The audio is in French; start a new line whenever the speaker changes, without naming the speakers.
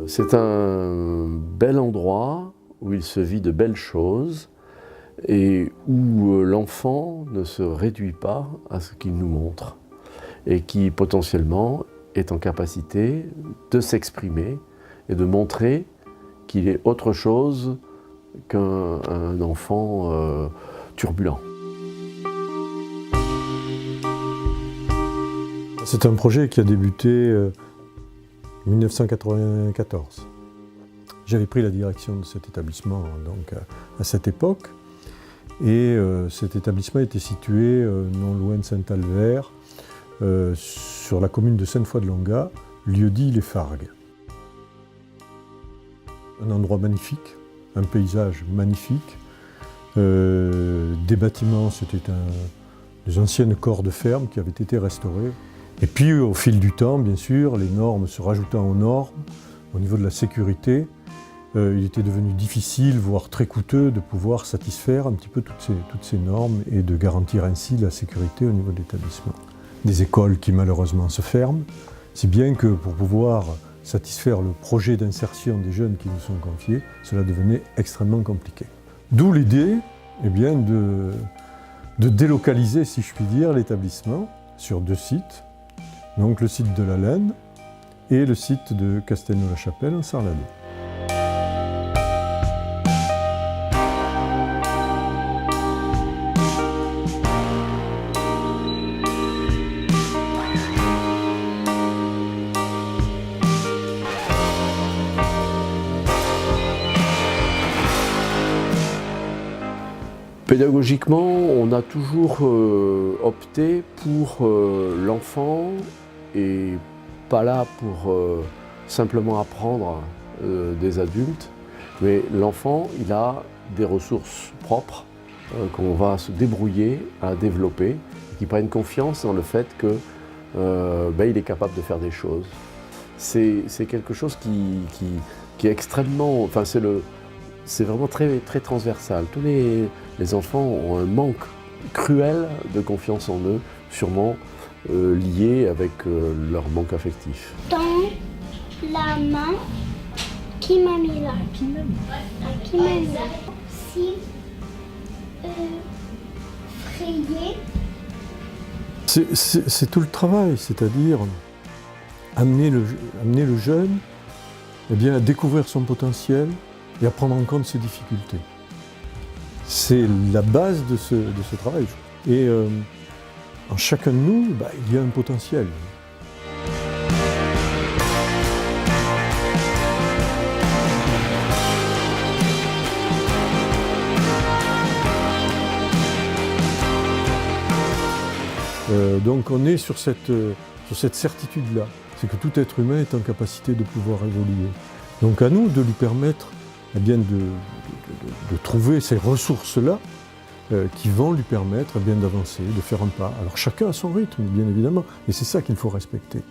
C'est un bel endroit où il se vit de belles choses et où l'enfant ne se réduit pas à ce qu'il nous montre et qui potentiellement est en capacité de s'exprimer et de montrer qu'il est autre chose qu'un enfant turbulent.
C'est un projet qui a débuté en 1994. J'avais pris la direction de cet établissement donc, à cette époque et cet établissement était situé non loin de Saint-Albert, sur la commune de Sainte-Foy-de-Longat, lieu-dit Les Fargues. Un endroit magnifique, un paysage magnifique, des bâtiments, c'était des anciennes corps de ferme qui avaient été restaurées. Et puis au fil du temps, bien sûr, les normes se rajoutant aux normes, au niveau de la sécurité, il était devenu difficile, voire très coûteux, de pouvoir satisfaire un petit peu toutes ces normes et de garantir ainsi la sécurité au niveau de l'établissement. Des écoles qui malheureusement se ferment, si bien que pour pouvoir satisfaire le projet d'insertion des jeunes qui nous sont confiés, cela devenait extrêmement compliqué. D'où l'idée de délocaliser, si je puis dire, l'établissement sur 2 sites, donc le site de la Laine et le site de Castelnau-la-Chapelle en Sarladon.
Pédagogiquement, on a toujours opté pour l'enfant et pas là pour simplement apprendre des adultes, mais l'enfant, il a des ressources propres qu'on va se débrouiller à développer, et qui prennent confiance dans le fait que il est capable de faire des choses. C'est quelque chose qui est extrêmement, enfin c'est vraiment très, très transversal. Tous les enfants ont un manque cruel de confiance en eux, sûrement lié avec leur manque affectif.
Dans la main, qui m'a mis là? Qui m'a mis là? Si frayer.
C'est tout le travail, c'est-à-dire amener le jeune à découvrir son potentiel et à prendre en compte ses difficultés. C'est la base de ce travail. Et en chacun de nous, il y a un potentiel. Donc on est sur cette certitude-là, c'est que tout être humain est en capacité de pouvoir évoluer. Donc à nous de lui permettre de trouver ces ressources-là qui vont lui permettre d'avancer, de faire un pas. Alors chacun à son rythme, bien évidemment, et c'est ça qu'il faut respecter.